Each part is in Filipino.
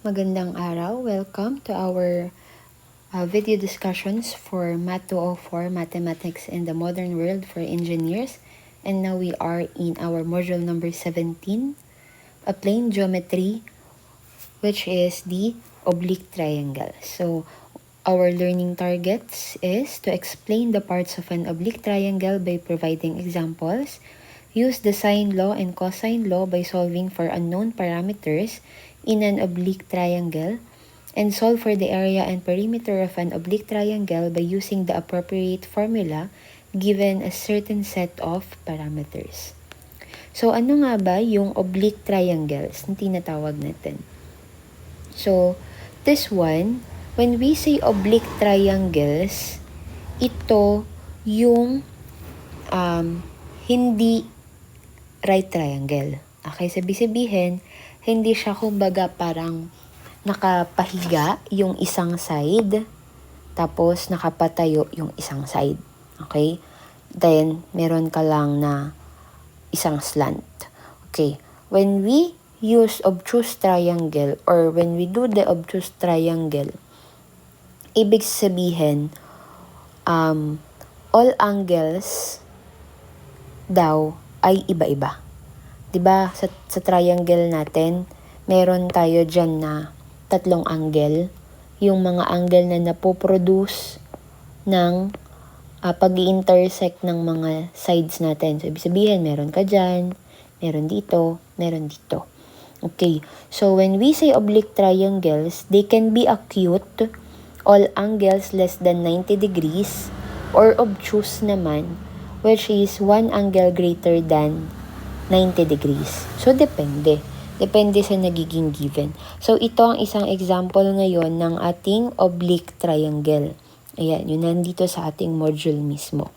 Magandang araw. Welcome to our video discussions for Math 204, Mathematics in the Modern World for Engineers. And now we are in our module number 17, a plane geometry, which is the oblique triangle. So our learning targets is to explain the parts of an oblique triangle by providing examples, use the sine law and cosine law by solving for unknown parameters in an oblique triangle, and solve for the area and perimeter of an oblique triangle by using the appropriate formula given a certain set of parameters. So, ano nga ba yung oblique triangles na tinatawag natin? So, this one, when we say oblique triangles, ito yung hindi right triangle. Okay, sabihin, hindi siya kumbaga parang nakapahiga yung isang side, tapos nakapatayo yung isang side. Okay? Then, meron ka lang na isang slant. Okay. When we use obtuse triangle or when we do the obtuse triangle, ibig sabihin, all angles daw ay iba-iba. Diba, sa triangle natin, meron tayo dyan na tatlong angle. Yung mga angle na napoproduce ng pag-i-intersect ng mga sides natin. So, ibig sabihin, meron ka dyan, meron dito, meron dito. Okay, so when we say oblique triangles, they can be acute, all angles less than 90 degrees, or obtuse naman, which is one angle greater than 90 degrees. So, depende. Depende sa nagiging given. So, ito ang isang example ngayon ng ating oblique triangle. Ayan, yun nandito sa ating module mismo.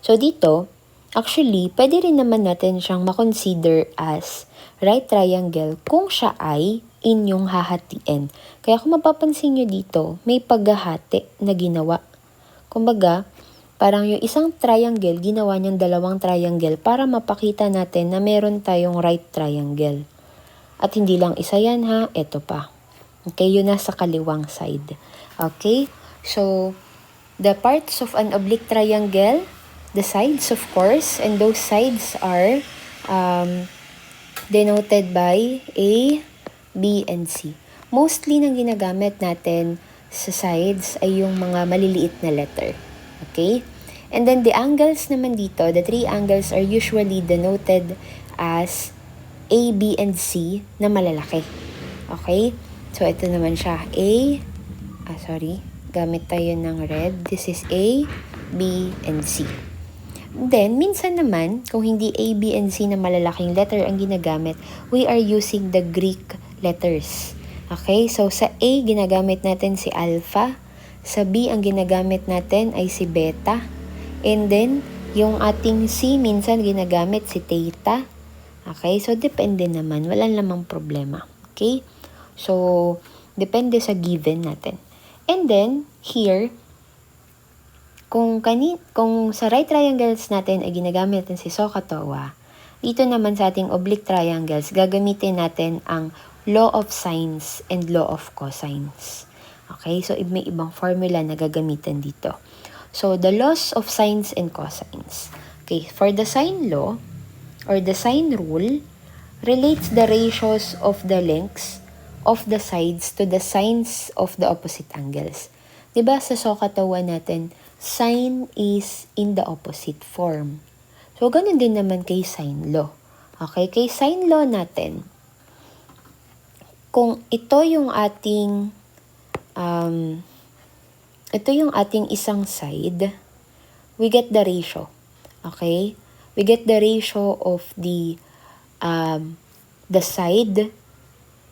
So, dito, actually, pwede rin naman natin siyang makonsider as right triangle kung siya ay inyong hahatiin. Kaya kung mapapansin nyo dito, may paghahati na ginawa. Kumbaga, parang yung isang triangle, ginawa niyang dalawang triangle para mapakita natin na meron tayong right triangle. At hindi lang isa yan ha, eto pa. Okay, yun nasa kaliwang side. Okay, so the parts of an oblique triangle, the sides of course, and those sides are denoted by A, B, and C. Mostly nang ginagamit natin sa sides ay yung mga maliliit na letter. Okay? And then the angles naman dito, the three angles are usually denoted as A, B, and C na malalaki. Okay? So, ito naman siya. Gamit tayo ng red. This is A, B, and C. Then, minsan naman, kung hindi A, B, and C na malalaking letter ang ginagamit, we are using the Greek letters. Okay? So, sa A, ginagamit natin si alpha. Sa B, ang ginagamit natin ay si beta. And then, yung ating C, minsan ginagamit si theta. Okay? So, depende naman. Wala namang problema. Okay? So, depende sa given natin. And then, here, kung sa right triangles natin ay ginagamit natin si SOHCAHTOA, dito naman sa ating oblique triangles, gagamitin natin ang law of sines and law of cosines. Okay, so may ibang formula na gagamitin dito. So, the laws of sines and cosines. Okay, for the sine law, or the sine rule, relates the ratios of the lengths of the sides to the sines of the opposite angles. Diba sa SOHCAHTOA natin, sine is in the opposite form. So, ganun din naman kay sine law. Okay, kay sine law natin, kung ito yung ating isang side, we get the ratio. Okay? We get the ratio of the side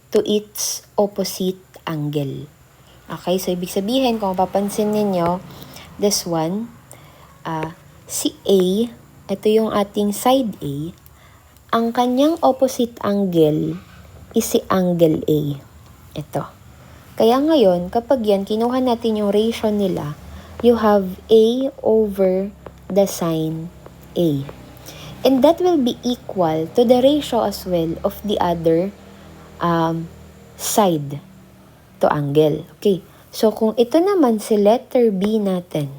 to its opposite angle. Okay? So, ibig sabihin, kung papansin ninyo, this one, si A, ito yung ating side A, ang kanyang opposite angle is si angle A. Ito. Kaya ngayon, kapag yan, kinuha natin yung ratio nila, you have A over the sine A. And that will be equal to the ratio as well of the other side to angle. Okay. So, kung ito naman si letter B natin,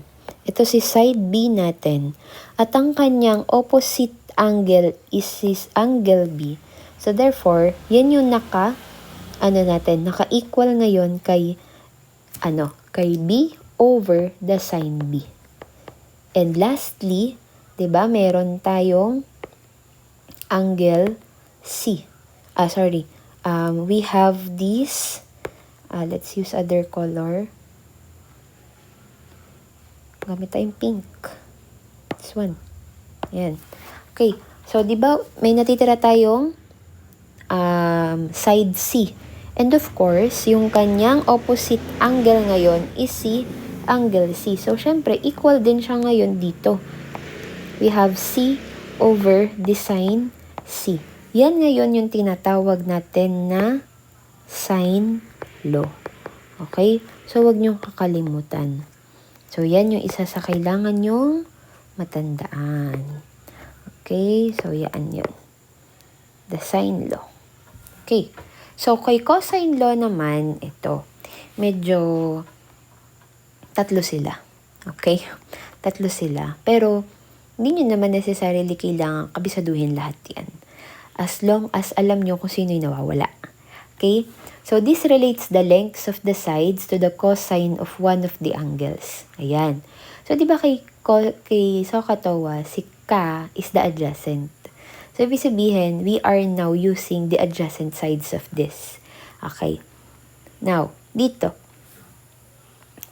ito si side B natin, at ang kanyang opposite angle is angle B. So, therefore, yan yung naka-equal ngayon kay, kay B over the sine B. And lastly, 'di ba, meron tayong angle C. We have this, let's use other color. Gamit tayong pink. This one. Ayan. Okay. So, 'di ba, may natitira tayong side C. And of course, yung kanyang opposite angle ngayon is si angle C. So, syempre, equal din siya ngayon dito. We have C over the sine C. Yan ngayon yung tinatawag natin na sine law. Okay? So, wag niyong kakalimutan. So, yan yung isa sa kailangan nyong matandaan. Okay? So, yan yun. The sine law. Okay. So, kay cosine law naman, ito, medyo tatlo sila. Okay? Tatlo sila. Pero, hindi nyo naman necessarily kailangan kabisaduhin lahat yan. As long as alam nyo kung sino yung nawawala. Okay? So, this relates the lengths of the sides to the cosine of one of the angles. Ayan. So, di ba kay SOHCAHTOA, si K is the adjacent. So, ibig sabihin, we are now using the adjacent sides of this. Okay. Now, dito.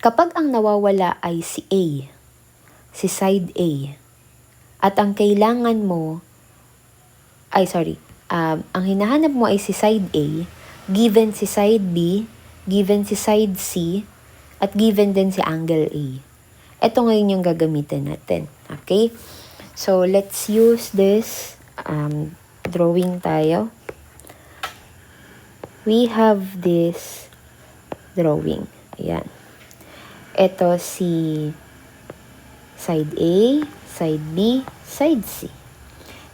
Kapag ang nawawala ay si A, si side A, at ang kailangan mo, ang hinahanap mo ay si side A, given si side B, given si side C, at given din si angle A. Ito ngayon yung gagamitin natin. Okay? So, let's use this drawing tayo. We have this drawing. Ayan. Ito si side A, side B, side C.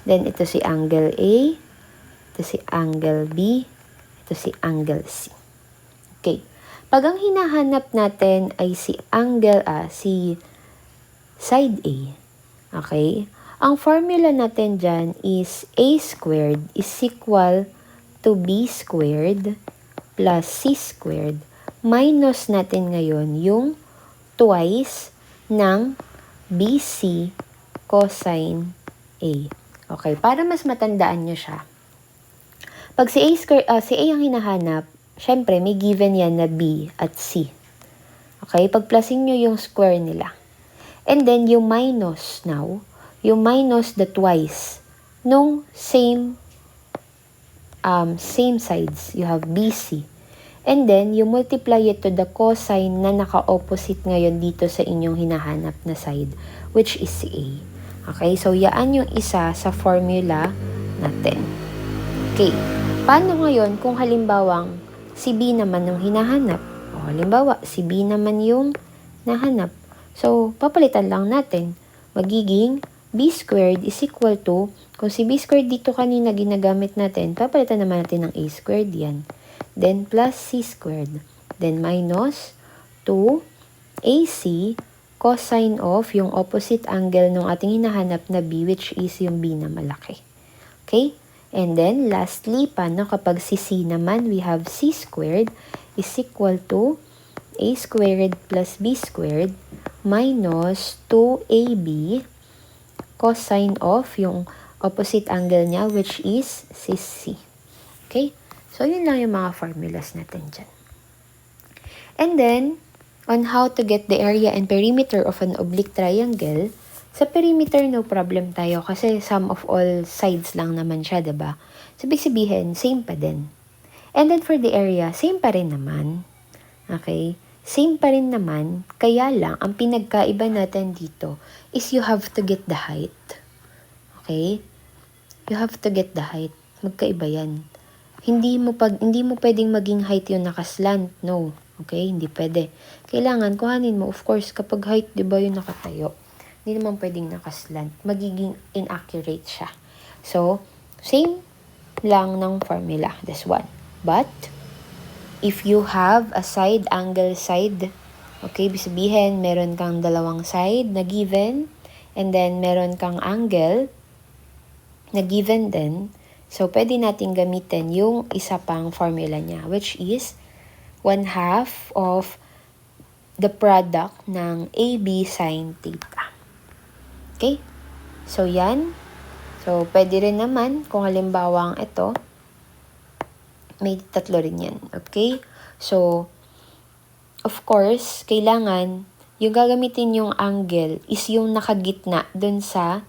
Then, ito si angle A, ito si angle B, ito si angle C. Okay. Pag ang hinahanap natin ay si side A, okay, ang formula natin dyan is A squared is equal to B squared plus C squared minus natin ngayon yung twice ng BC cosine A. Okay, para mas matandaan nyo siya. Pag si A ang hinahanap, syempre may given yan na B at C. Okay, pagplasing nyo yung square nila. And then yung minus now, yung minus the twice nung same sides. You have BC. And then, you multiply it to the cosine na naka-opposite ngayon dito sa inyong hinahanap na side, which is si A. Okay? So, yaan yung isa sa formula natin. Okay. Paano ngayon kung halimbawang si B naman yung hinahanap? O, halimbawa, si B naman yung nahanap. So, papalitan lang natin. Magiging B squared is equal to, kung si B squared dito kanina ginagamit natin, papalitan naman natin ng A squared yan. Then, plus C squared. Then, minus 2AC cosine of yung opposite angle ng ating hinahanap na B, which is yung B na malaki. Okay? And then, lastly, paano kapag si C naman, we have C squared is equal to A squared plus B squared minus 2AB cosine of yung opposite angle niya, which is C. Okay? So, yun lang yung mga formulas natin dyan. And then, on how to get the area and perimeter of an oblique triangle, sa perimeter, no problem tayo kasi sum of all sides lang naman siya, diba? So, ibig sabihin, same pa din. And then, for the area, same pa rin naman. Okay? Same pa rin naman, kaya lang, ang pinagkaiba natin dito is you have to get the height. Okay? You have to get the height. Magkaiba yan. Hindi mo pwedeng maging height yung nakaslant. No. Okay? Hindi pwede. Kailangan, kuhanin mo, of course, kapag height, di ba yung nakatayo? Hindi naman pwedeng nakaslant. Magiging inaccurate siya. So, same lang ng formula. This one. But, if you have a side angle side, okay, ibig sabihin, meron kang dalawang side na given, and then meron kang angle na given din. So, pwede natin gamitin yung isa pang formula niya, which is 1/2 of the product ng AB sin theta. Okay? So, yan. So, pwede rin naman, kung halimbawang ito, may tatlo rin yan. Okay? So, of course, kailangan, yung gagamitin yung angle is yung nakagitna dun sa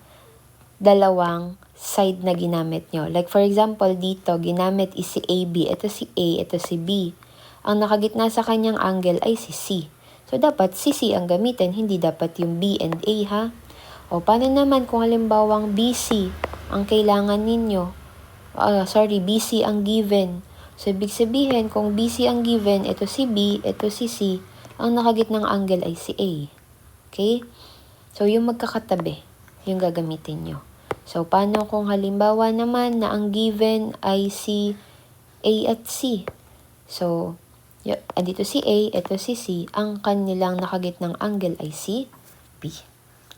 dalawang side na ginamit nyo. Like, for example, dito, ginamit is si AB. Ito si A, ito si B. Ang nakagitna sa kanyang angle ay si C. So, dapat si C ang gamitin, hindi dapat yung B and A, ha? O, paano naman kung halimbawang BC ang kailangan ninyo? BC ang given. So, ibig sabihin, kung BC ang given, ito si B, ito si C, ang nakagitnang angle ay si A. Okay? So, yung magkakatabi, yung gagamitin nyo. So, paano kung halimbawa naman na ang given ay si A at C? So, dito si A, ito si C, ang kanilang nakagitnang angle ay si B.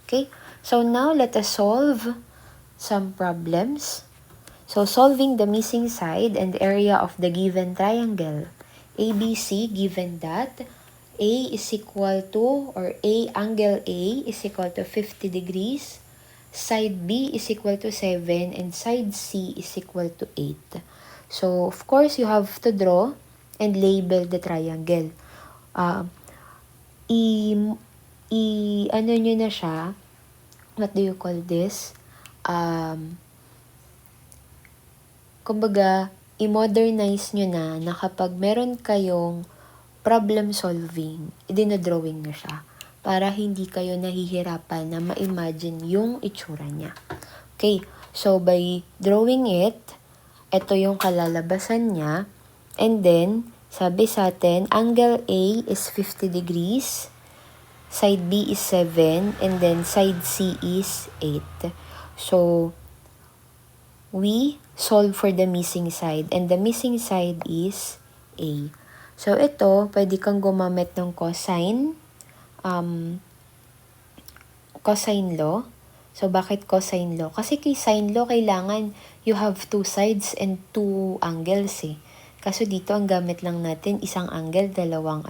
Okay? So, now, let us solve some problems. So, solving the missing side and area of the given triangle ABC, given that A is equal to, or angle A is equal to 50 degrees, side B is equal to 7, and side C is equal to 8. So, of course, you have to draw and label the triangle. Ano nyo na siya, what do you call this? Kumbaga, i-modernize nyo na kapag meron kayong problem solving, idinodrawing nyo siya para hindi kayo nahihirapan na ma-imagine yung itsura niya. Okay, so by drawing it, ito yung kalalabasan niya, and then, sabi sa atin, angle A is 50 degrees, side B is 7, and then side C is 8. So, we solve for the missing side, and the missing side is A. So, ito, pwede kang gumamit ng cosine law. So, bakit cosine law? Kasi kay sine law, kailangan you have two sides and two angles eh. Kaso dito, ang gamit lang natin, isang angle, dalawang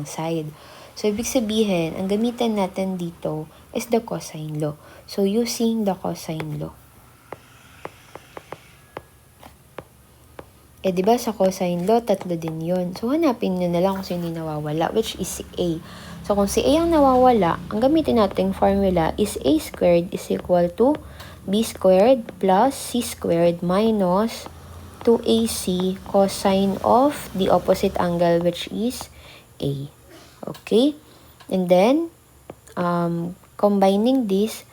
side. So, ibig sabihin, ang gamitan natin dito is the cosine law. So, using the cosine law. Diba sa cosine law, tatlo din yun. So, hanapin nyo na lang kung sino yung nawawala, which is si A. So, kung si A ang nawawala, ang gamitin nating formula is A squared is equal to B squared plus C squared minus 2AC cosine of the opposite angle, which is A. Okay? And then, combining this,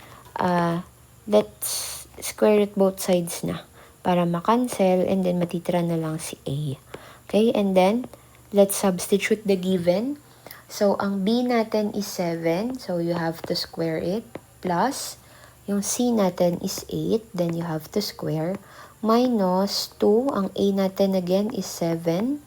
let's square root both sides na para makancel, and then matitira na lang si A. Okay, and then, let's substitute the given. So, ang B natin is 7, so you have to square it, plus, yung C natin is 8, then you have to square, minus 2, ang A natin again is 7,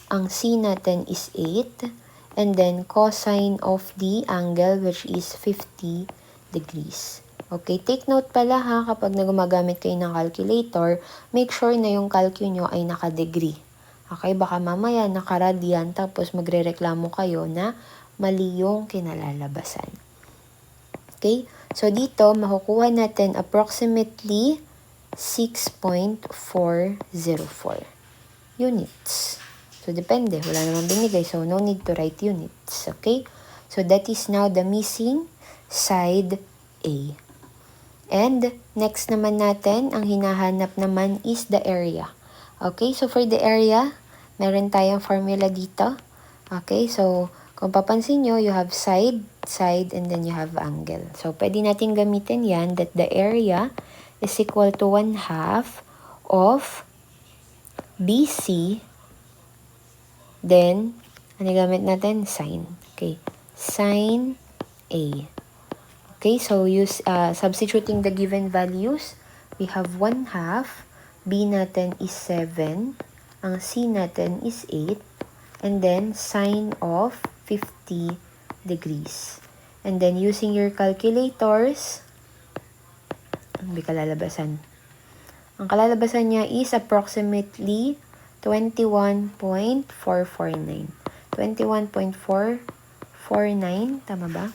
ang C natin is 8, and then cosine of the angle, which is 50 degrees. Okay, take note pala ha, kapag gumagamit kayo ng calculator, make sure na yung calcu nyo ay naka-degree. Okay, baka mamaya naka-radian, tapos magre-reklamo kayo na mali yung kinalalabasan. Okay, so dito, makukuha natin approximately 6.404 units. So, depende. Wala namang binigay, so no need to write units. Okay, so that is now the missing side A. And, next naman natin, ang hinahanap naman is the area. Okay, so for the area, meron tayong formula dito. Okay, so, kung papansin nyo, you have side, and then you have angle. So, pwede natin gamitin yan, that the area is equal to 1/2 of BC, then, ano gamit natin? Sine. Okay, sine A. Okay, so use substituting the given values, we have 1/2, B natin is 7, Ang C natin is 8. And then, sine of 50 degrees. And then, using your calculators, hindi kalalabasan. Ang kalalabasan niya is approximately 21.449. 21.449, tama ba?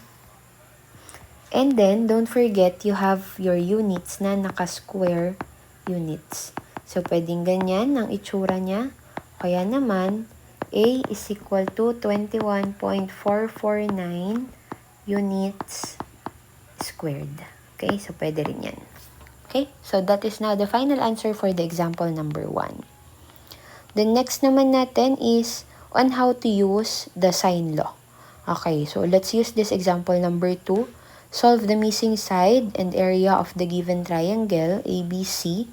And then, don't forget, you have your units na naka-square units. So, pwedeng ganyan ang itsura niya. Kaya naman, A is equal to 21.449 units squared. Okay, so pwede rin yan. Okay, so that is now the final answer for the example number 1. The next naman natin is on how to use the sine law. Okay, so let's use this example number 2. Solve the missing side and area of the given triangle ABC,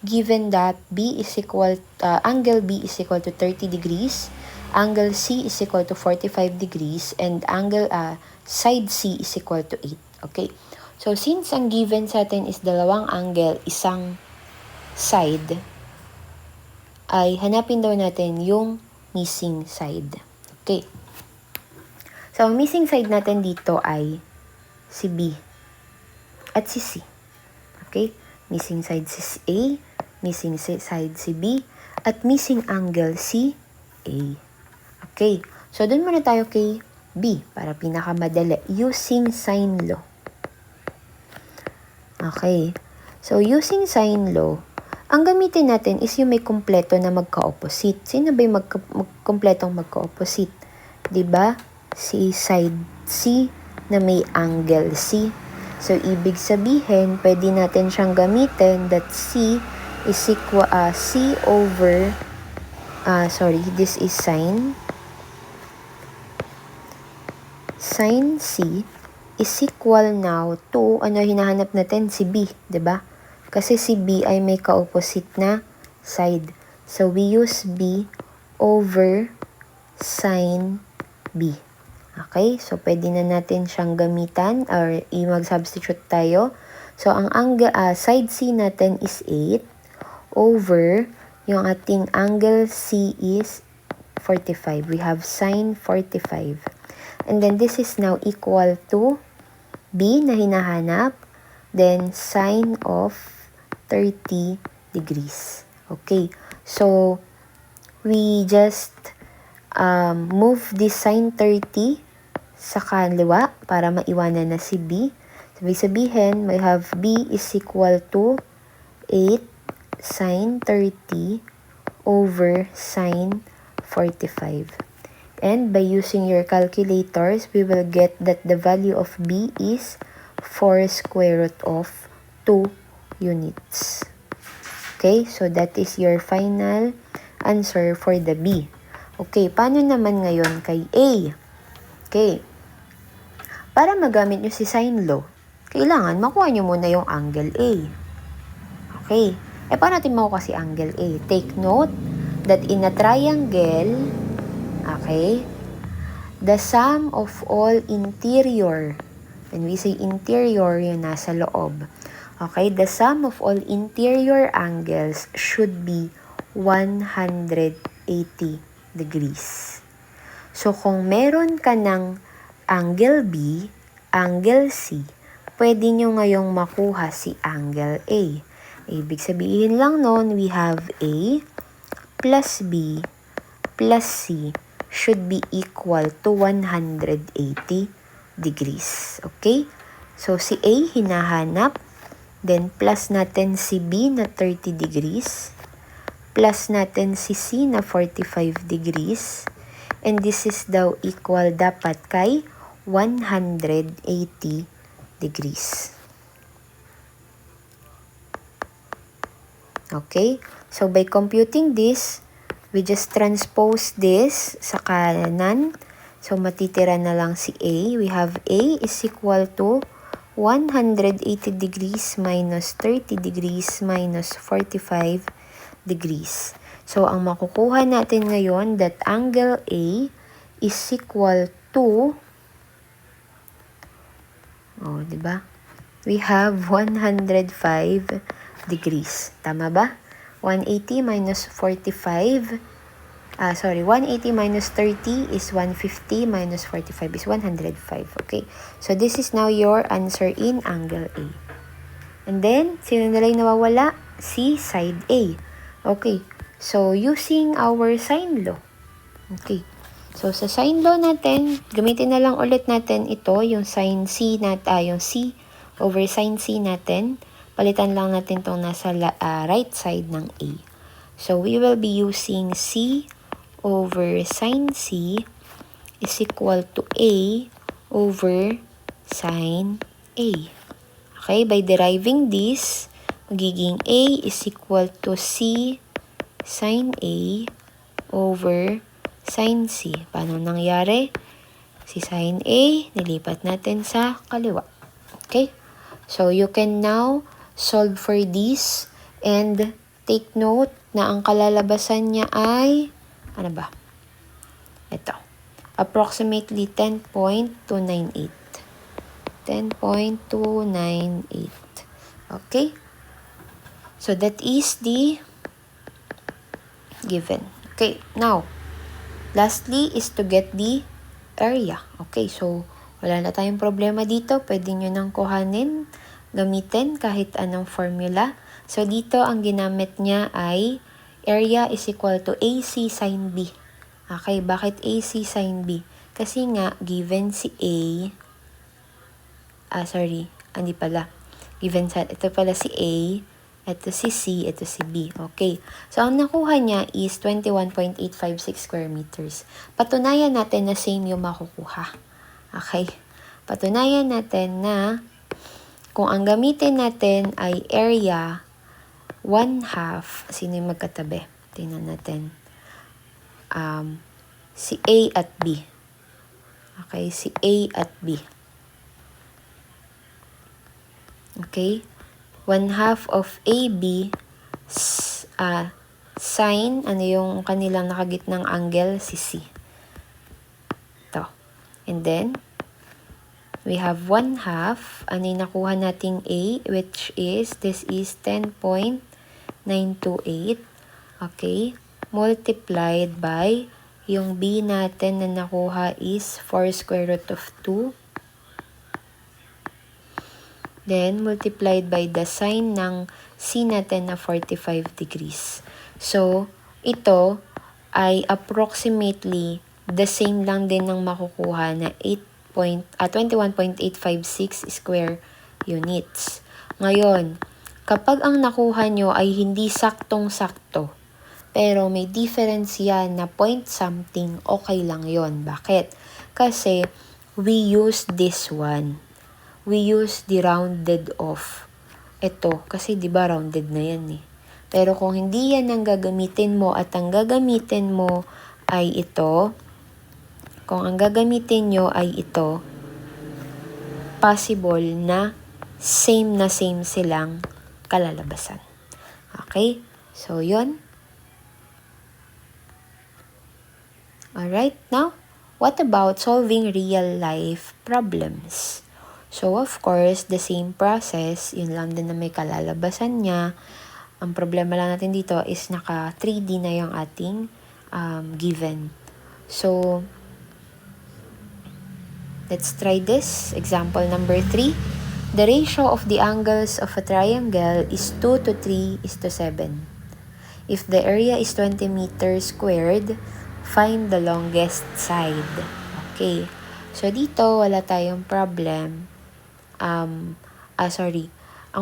given that angle B is equal to 30 degrees, angle C is equal to 45 degrees, and side C is equal to 8. Okay, so since ang given sa atin is dalawang angle, isang side, ay hanapin daw natin yung missing side. Okay. So, ang missing side natin dito ay si B at si C. Okay? Missing side si A, missing side si B, at missing angle si A. Okay. So, dun muna tayo kay B para pinakamadali. Using sine law. Okay. So, using sine law, ang gamitin natin is yung may kumpleto na magka-opposite. Sino ba yung kumpletong magka-opposite? Diba? Si side C na may angle C. So, ibig sabihin, pwede natin siyang gamitin that C is equal, C over, this is sine. Sine C is equal now to, hinahanap natin? Si B, diba? Kasi si B ay may ka-opposite na side. So, we use B over sine B. Okay? So, pwede na natin siyang gamitan or mag-substitute tayo. So, ang side C natin is 8 over yung ating angle C is 45. We have sine 45. And then, this is now equal to B na hinahanap. Then, sine of 30 degrees. Okay. So, we just move this sine 30 sa kaliwa para maiwanan na si B. Sabi sabihin, we have B is equal to 8 sine 30 over sine 45. And by using your calculators, we will get that the value of B is 4 square root of 2 units. Okay, so that is your final answer for the B. Okay, paano naman ngayon kay A? Okay, para magamit nyo si sine law, kailangan makuha nyo muna yung angle A. Okay, paano natin makuha si angle A? Take note that in a triangle, okay, the sum of all interior, when we say interior, yung nasa loob, okay, the sum of all interior angles should be 180 degrees. So, kung meron ka ng angle B, angle C, pwede nyo ngayong makuha si angle A. Ibig sabihin lang nun, we have A plus B plus C should be equal to 180 degrees. Okay? So, si A hinahanap. Then, plus natin si B na 30 degrees. Plus natin si C na 45 degrees. And this is daw equal dapat kay 180 degrees. Okay? So, by computing this, we just transpose this sa kanan. So, matitira na lang si A. We have A is equal to 180 degrees minus 30 degrees minus 45 degrees. So, ang makukuha natin ngayon that angle A is equal to, diba? We have 105 degrees. Tama ba? 180 minus 45. 180 minus 30 is 150 minus 45 is 105. Okay. So, this is now your answer in angle A. And then, sino na lang nawawala? Si side A. Okay. So, using our sine law. Okay. So, sa sine law natin, gamitin na lang ulit natin ito, yung sine C yung C over sine C natin. Palitan lang natin itong nasa right side ng A. So, we will be using C over sine C is equal to A over sine A. Okay, by deriving this, magiging A is equal to C sine A over sine C. Paano nangyari? Si sine A, nilipat natin sa kaliwa. Okay? So, you can now solve for this and take note na ang kalalabasan niya ay, ano ba? Ito. Approximately 10.298. 10.298. Okay? So, that is the given. Okay, now, lastly is to get the area. Okay, so, wala na tayong problema dito. Pwede nyo nang kuhanin, gamitin kahit anong formula. So, dito ang ginamit niya ay area is equal to AC sin B. Okay, bakit AC sin B? Kasi nga, given si A, hindi pala. Given sa, ito pala si A, ito si C, ito si B. Okay. So, ang nakuha niya is 21.856 square meters. Patunayan natin na same yung makukuha. Okay. Patunayan natin na kung ang gamitin natin ay area 1/2, sino yung magkatabi? Tingnan natin. Si A at B. Okay, si A at B. Okay. 1/2 of AB sine, ano yung kanilang nakagitnang angle? Si C. Ito. And then, we have 1/2. Ano yung nakuha nating A, which is, this is 10.928. Okay. Multiplied by, yung B natin na nakuha is 4 square root of 2. Then, multiplied by the sine ng C natin na 45 degrees. So, ito ay approximately the same lang din ng makukuha na 21.856 square units. Ngayon, kapag ang nakuha nyo ay hindi saktong-sakto, pero may difference yan na point something, okay lang yon. Bakit? Kasi, we use this one. We use the rounded off. Ito, kasi di ba rounded na yan eh. Pero kung hindi yan ang gagamitin mo at ang gagamitin mo ay ito, kung ang gagamitin nyo ay ito, possible na same silang kalalabasan. Okay? So, yun. Alright, now, what about solving real life problems? So, of course, the same process, yun lang din na may kalalabasan niya. Ang problema lang natin dito is naka 3D na yung ating given. So, let's try this. Example number 3. The ratio of the angles of a triangle is 2 to 3 is to 7. If the area is 20 meters squared, find the longest side. Okay. So, dito, wala tayong problem. Ang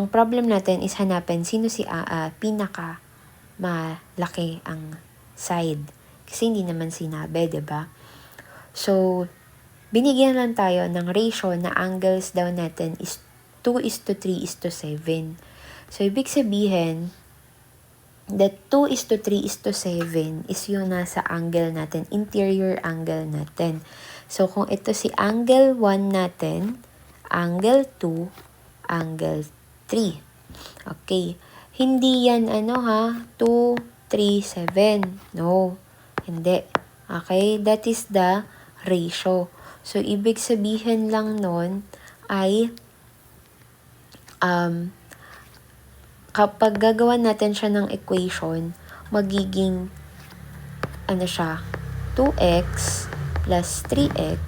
problem natin is hanapin sino si pinaka malaki ang side. Kasi hindi naman sinabi, 'di ba? So, binigyan lang tayo ng ratio na angles daw natin is 2 is to 3 is to 7. So, ibig sabihin that 2 is to 3 is to 7 is yung nasa angle natin, interior angle natin. So, kung ito si angle 1 natin, angle 2, angle 3. Okay. Hindi yan 2, 3, 7. No. Hindi. Okay. That is the ratio. So, ibig sabihin lang nun ay kapag gagawa natin siya ng equation, magiging, siya, 2x plus 3x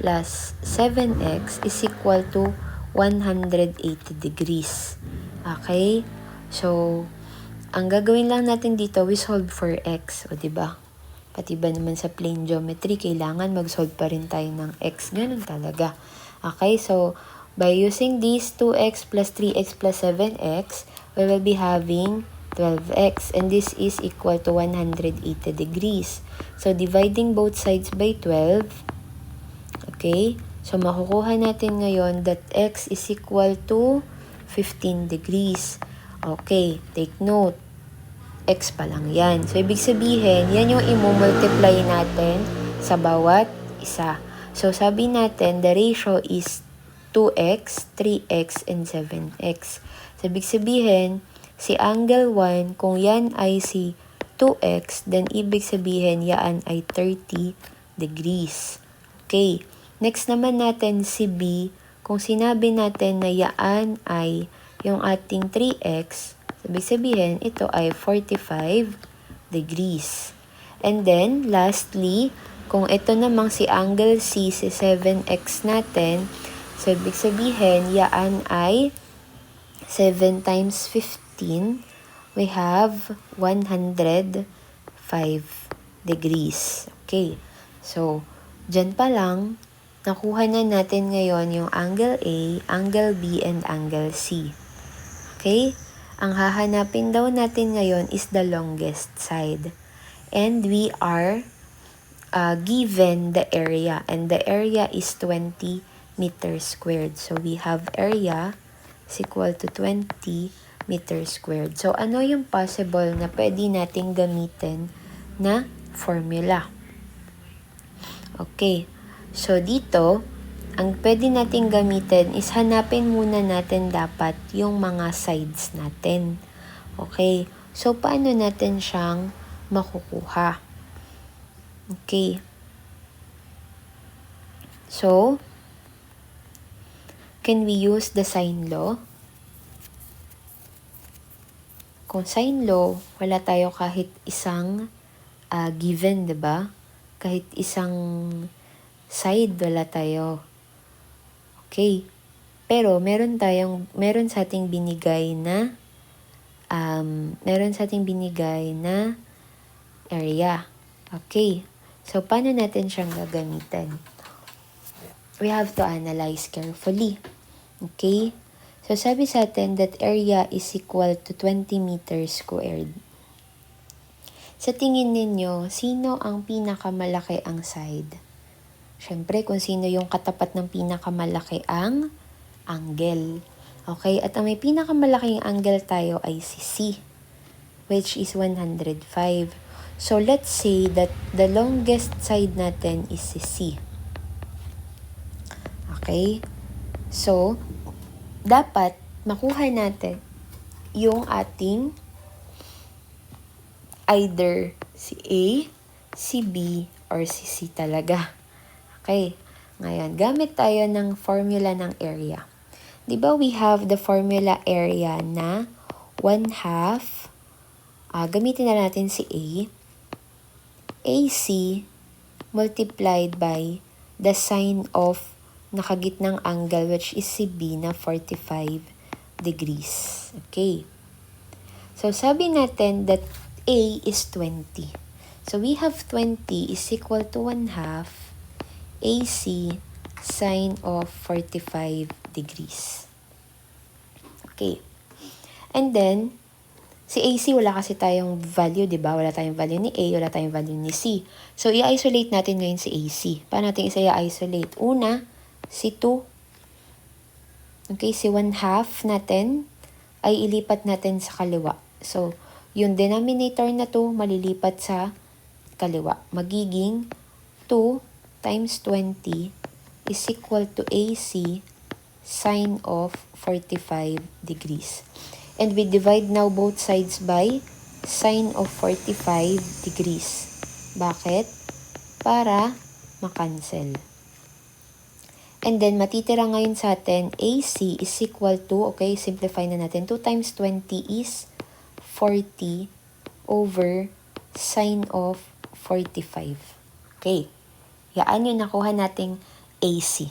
plus 7x is equal to 180 degrees. Okay? So, ang gagawin lang natin dito, we solve for x. O, diba? Pati ba naman sa plane geometry, kailangan mag-solve pa rin tayo ng x. Ganun talaga. Okay? So, by using these 2x plus 3x plus 7x, we will be having 12x. And this is equal to 180 degrees. So, dividing both sides by 12, okay? So, makukuha natin ngayon that x is equal to 15 degrees. Okay, take note. X pa lang yan. So, ibig sabihin, yan yung i-multiply natin sa bawat isa. So, sabi natin, the ratio is 2x, 3x, and 7x. So, ibig sabihin, si angle 1, kung yan ay si 2x, then ibig sabihin, yan ay 30 degrees. Okay. Next naman natin si B, kung sinabi natin na yan ay yung ating 3x, ibig sabihin, ito ay 45 degrees. And then, lastly, kung ito namang si angle C, si 7x natin, so ibig sabihin, yan ay 7 times 15, we have 105 degrees. Okay. So, dyan pa lang, nakuha na natin ngayon yung angle A, angle B, and angle C. Okay? Ang hahanapin daw natin ngayon is the longest side. And we are given the area. And the area is 20 meters squared. So, we have area is equal to 20 meters squared. So, ano yung possible na pwede nating gamitin na formula? Okay. So, dito, ang pwede natin gamitin is hanapin muna natin dapat yung mga sides natin. Okay. So, paano natin siyang makukuha? Okay. So, can we use the sine law? Kung sine law, wala tayo kahit isang given, diba? Kahit isang side, wala tayo. Okay. Pero, meron sa ating binigay na, area. Okay. So, paano natin siyang gagamitin? We have to analyze carefully. Okay. So, sabi sa atin that area is equal to 20 meters squared. Sa tingin ninyo, sino ang pinakamalaki ang side? Siyempre, kung sino yung katapat ng pinakamalaki ang angle. Okay? At ang may pinakamalaking angle tayo ay si C, which is 105. So, let's say that the longest side natin is si C. Okay? So, dapat makuha natin yung ating either si A, si B, or si C talaga. Okay. Ngayon, gamit tayo ng formula ng area. Diba we have the formula area na 1/2. Gamitin na natin si A. AC multiplied by the sine of nakagitnang angle which is si B na 45 degrees. Okay. So, sabi natin that A is 20. So, we have 20 is equal to 1/2 AC sine of 45 degrees. Okay. And then, si AC wala kasi tayong value, di ba? Wala tayong value ni A, wala tayong value ni C. So, i-isolate natin ngayon si AC. Paano natin i-isolate? Una, si 2. Okay, si 1/2 natin ay ilipat natin sa kaliwa. So, yung denominator na 2 malilipat sa kaliwa. Magiging 2 times 20 is equal to AC sine of 45 degrees. And we divide now both sides by sine of 45 degrees. Bakit? Para makancel. And then, matitira ngayon sa atin, AC is equal to, okay, simplify na natin. 2 times 20 is 40 over sine of 45. Okay. Yan yung nakuha nating AC.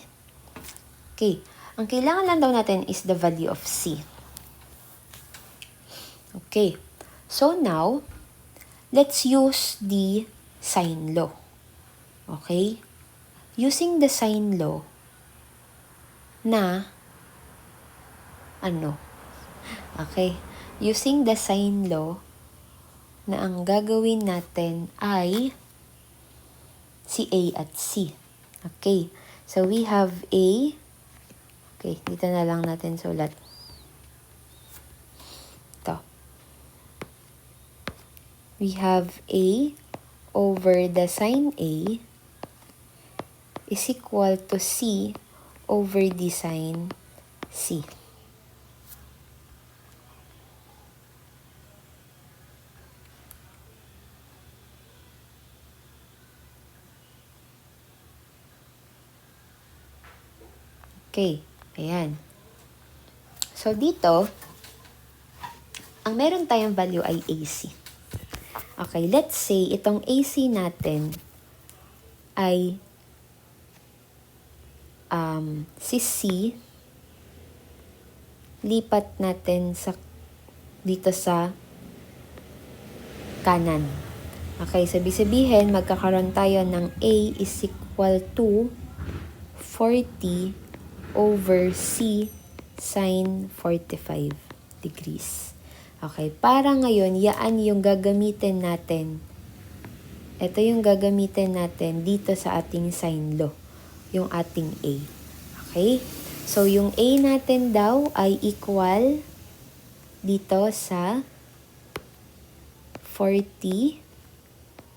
Okay. Ang kailangan lang daw natin is the value of C. Okay. So now, let's use the sine law. Okay? Using the sine law na Okay. Using the sine law na ang gagawin natin ay si A at C. Okay. So we have A. Okay, dito na lang natin sulat. Ito. We have A over the sine A is equal to C over the sine C. Okay, ayan. So, dito, ang meron tayong value ay AC. Okay, let's say, itong AC natin ay si C, lipat natin dito sa kanan. Okay, sabihin, magkakaroon tayo ng A is equal to 40 over C sine 45 degrees. Okay, para ngayon, yaan yung gagamitin natin. Ito yung gagamitin natin dito sa ating sine law, yung ating A. Okay? So, yung A natin daw ay equal dito sa 40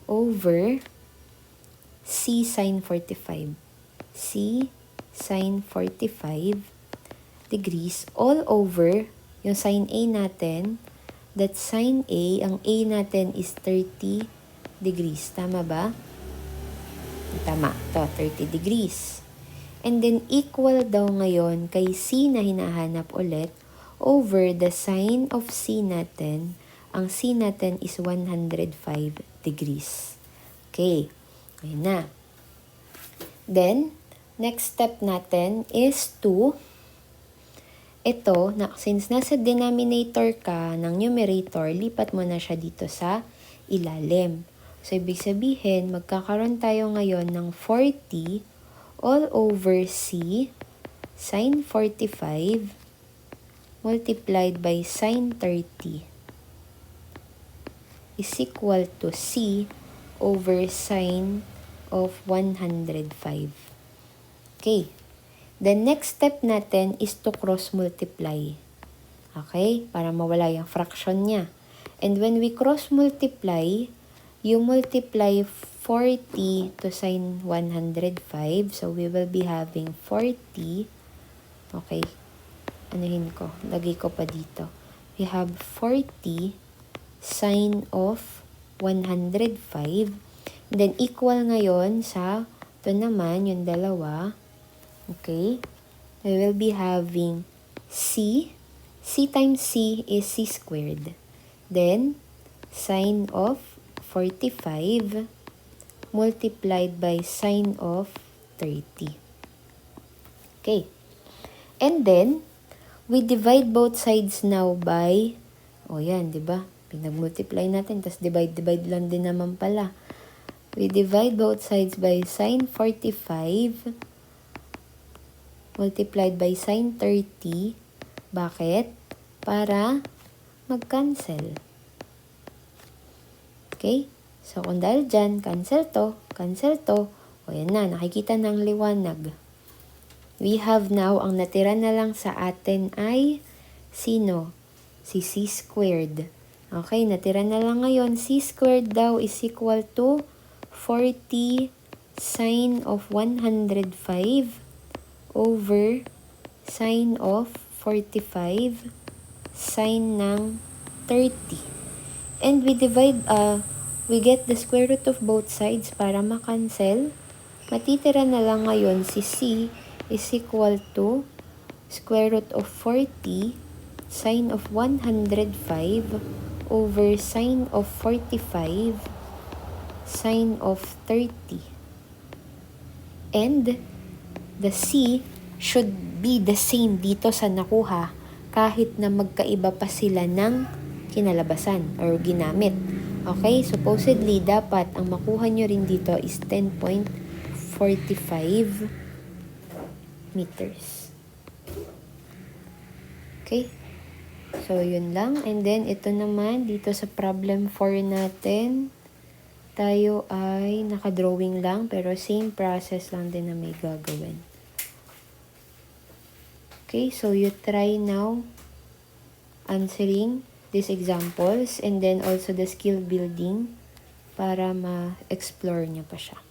over C sine 45. C sine 45 degrees all over yung sine A natin. That sine A, ang A natin is 30 degrees. Tama ba? Tama. Ito, 30 degrees. And then, equal daw ngayon kay C na hinahanap ulit over the sine of C natin. Ang C natin is 105 degrees. Okay. Ayan na. Then, next step natin is to, since nasa denominator ka ng numerator, lipat mo na siya dito sa ilalim. So, ibig sabihin, magkakaroon tayo ngayon ng 40 all over C sine 45 multiplied by sine 30 is equal to C over sine of 105. Okay. The next step natin is to cross multiply. Okay? Para mawala yung fraction niya. And when we cross multiply, you multiply 40 to sine 105. So, we will be having 40. Okay. Anuhin ko. Lagay ko pa dito. We have 40 sine of 105. And then, equal ngayon sa, ito naman, yung dalawa. Okay. We will be having C. C times C is C squared. Then, sine of 45 multiplied by sine of 30. Okay. And then, we divide both sides now by, yan, di ba? Pinag-multiply natin, tapos divide lang din naman pala. We divide both sides by sine 45 multiplied by sine 30. Bakit? Para mag-cancel. Okay? So, kung dahil dyan, cancel to. O, yan na. Nakikita ng liwanag. We have now, ang natira na lang sa atin ay, sino? Si C squared. Okay, natira na lang ngayon. C squared daw is equal to 40 sine of 105 over sine of 45 sine ng 30. And we divide, we get the square root of both sides para ma-cancel. Matitira na lang ngayon si C is equal to square root of 40 sine of 105 over sine of 45 sine of 30. And the C should be the same dito sa nakuha kahit na magkaiba pa sila ng kinalabasan or ginamit. Okay, supposedly dapat ang makuha nyo rin dito is 10.45 meters. Okay, so yun lang. And then ito naman dito sa problem 4 natin, tayo ay nakadrawing lang pero same process lang din na may gagawin. Okay, so you try now answering these examples and then also the skill building para ma-explore niya pa siya.